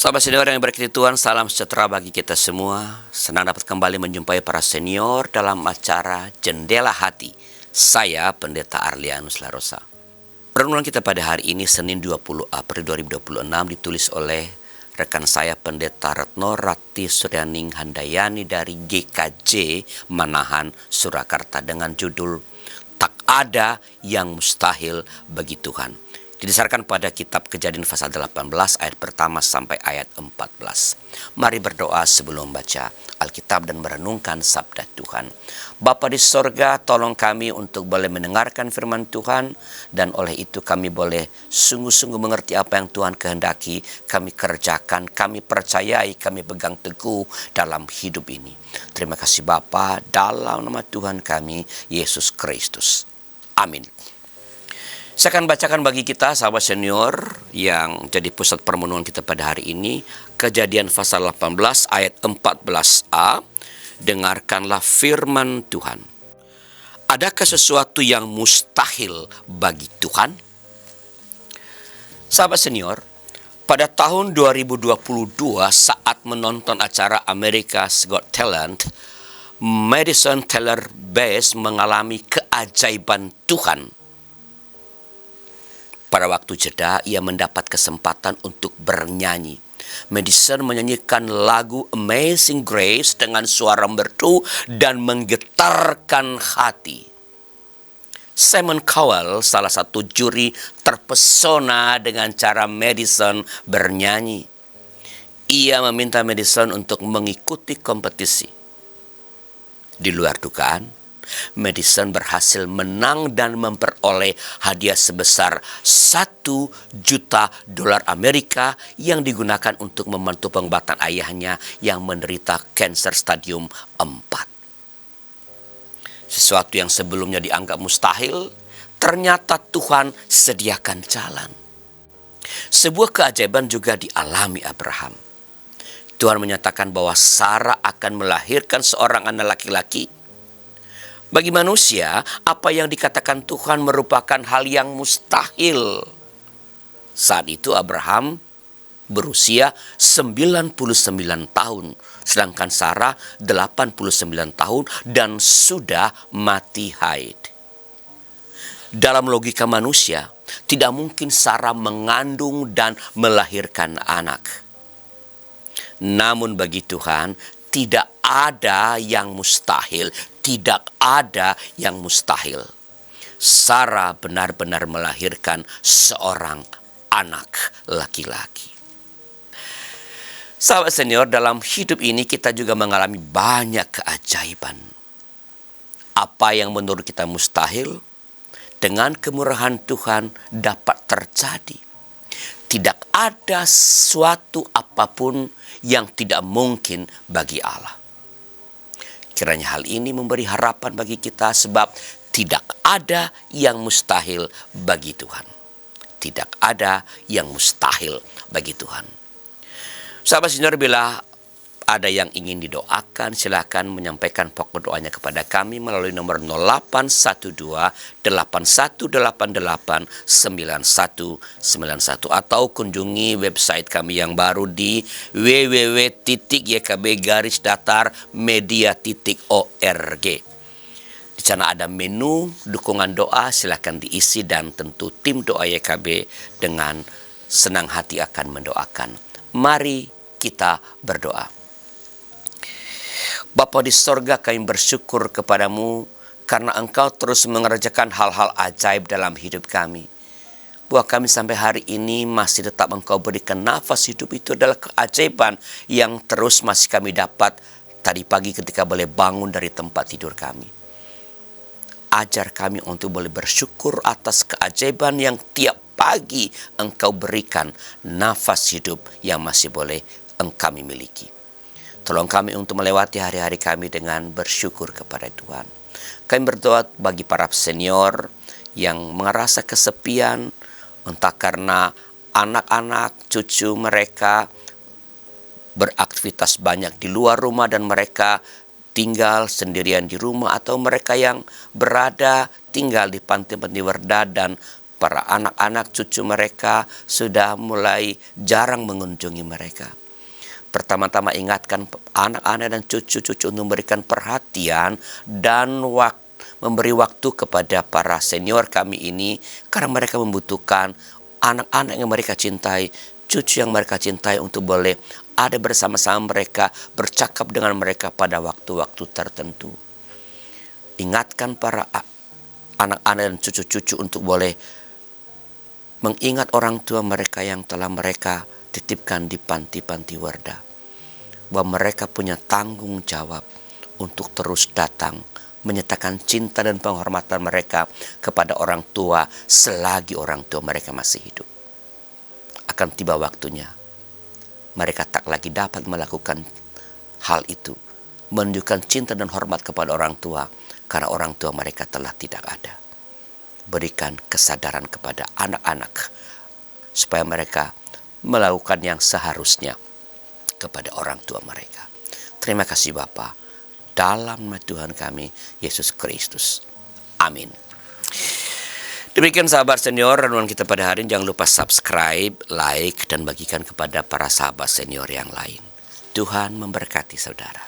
Sahabat senior yang berkati Tuhan, salam sejahtera bagi kita semua. Senang dapat kembali menjumpai para senior dalam acara Jendela Hati. Saya Pendeta Arlianus Larosa. Renungan kita pada hari ini Senin 20 April 2026 ditulis oleh rekan saya Pendeta Retno Rati Suryaning Handayani dari GKJ Manahan, Surakarta dengan judul Tak Ada Yang Mustahil Bagi Tuhan. Didasarkan pada kitab Kejadian pasal 18 ayat pertama sampai ayat 14. Mari berdoa sebelum baca Alkitab dan merenungkan sabda Tuhan. Bapa di sorga, tolong kami untuk boleh mendengarkan firman Tuhan, dan oleh itu kami boleh sungguh-sungguh mengerti apa yang Tuhan kehendaki. Kami kerjakan, kami percayai, kami pegang teguh dalam hidup ini. Terima kasih Bapa, dalam nama Tuhan kami, Yesus Kristus. Amin. Saya akan bacakan bagi kita sahabat senior yang jadi pusat permenungan kita pada hari ini. Kejadian pasal 18 ayat 14a. Dengarkanlah firman Tuhan. Adakah sesuatu yang mustahil bagi Tuhan? Sahabat senior, pada tahun 2022 saat menonton acara America's Got Talent, Madison Taylor Bass mengalami keajaiban Tuhan. Pada waktu jeda, ia mendapat kesempatan untuk bernyanyi. Madison menyanyikan lagu Amazing Grace dengan suara merdu dan menggetarkan hati. Simon Cowell, salah satu juri, terpesona dengan cara Madison bernyanyi. Ia meminta Madison untuk mengikuti kompetisi. Di luar dugaan, Madison berhasil menang dan memperoleh hadiah sebesar $1 juta Amerika yang digunakan untuk membantu pengobatan ayahnya yang menderita kanker stadium 4. Sesuatu yang sebelumnya dianggap mustahil, ternyata Tuhan sediakan jalan. Sebuah keajaiban juga dialami Abraham. Tuhan menyatakan bahwa Sarah akan melahirkan seorang anak laki-laki. Bagi manusia, apa yang dikatakan Tuhan merupakan hal yang mustahil. Saat itu Abraham berusia 99 tahun, sedangkan Sarah 89 tahun dan sudah mati haid. Dalam logika manusia, tidak mungkin Sarah mengandung dan melahirkan anak. Namun bagi Tuhan, tidak ada yang mustahil. Tidak ada yang mustahil. Sarah benar-benar melahirkan seorang anak laki-laki. Sahabat senior, dalam hidup ini kita juga mengalami banyak keajaiban. Apa yang menurut kita mustahil, dengan kemurahan Tuhan dapat terjadi. Tidak ada suatu apapun yang tidak mungkin bagi Allah. Kiranya hal ini memberi harapan bagi kita sebab tidak ada yang mustahil bagi Tuhan. Tidak ada yang mustahil bagi Tuhan. Sahabat senior, bila ada yang ingin didoakan, silakan menyampaikan pokok doanya kepada kami melalui nomor 0812-8188-9191 atau kunjungi website kami yang baru di www.ykb-media.org. Di sana ada menu dukungan doa, silakan diisi dan tentu tim doa YKB dengan senang hati akan mendoakan. Mari kita berdoa. Bapa di sorga, kami bersyukur kepadamu karena Engkau terus mengerjakan hal-hal ajaib dalam hidup kami. Bahwa kami sampai hari ini masih tetap Engkau berikan nafas hidup, itu adalah keajaiban yang terus masih kami dapat tadi pagi ketika boleh bangun dari tempat tidur kami. Ajar kami untuk boleh bersyukur atas keajaiban yang tiap pagi Engkau berikan nafas hidup yang masih boleh kami miliki. Tolong kami untuk melewati hari-hari kami dengan bersyukur kepada Tuhan. Kami berdoa bagi para senior yang merasa kesepian, entah karena anak-anak, cucu mereka beraktivitas banyak di luar rumah dan mereka tinggal sendirian di rumah, atau mereka yang berada tinggal di panti-panti werda dan para anak-anak cucu mereka sudah mulai jarang mengunjungi mereka. Pertama-tama ingatkan anak-anak dan cucu-cucu untuk memberikan perhatian dan memberi waktu kepada para senior kami ini, karena mereka membutuhkan anak-anak yang mereka cintai, cucu yang mereka cintai untuk boleh ada bersama-sama mereka, bercakap dengan mereka pada waktu-waktu tertentu. Ingatkan para anak-anak dan cucu-cucu untuk boleh mengingat orang tua mereka yang telah mereka titipkan di panti-panti Wardah, bahwa mereka punya tanggung jawab untuk terus datang menyatakan cinta dan penghormatan mereka kepada orang tua selagi orang tua mereka masih hidup. Akan tiba waktunya mereka tak lagi dapat melakukan hal itu, menunjukkan cinta dan hormat kepada orang tua, karena orang tua mereka telah tidak ada. Berikan kesadaran kepada anak-anak supaya mereka melakukan yang seharusnya kepada orang tua mereka. Terima kasih Bapa, dalam nama Tuhan kami Yesus Kristus. Amin. Demikian sahabat senior, renungan kita pada hari ini. Jangan lupa subscribe, like, dan bagikan kepada para sahabat senior yang lain. Tuhan memberkati saudara.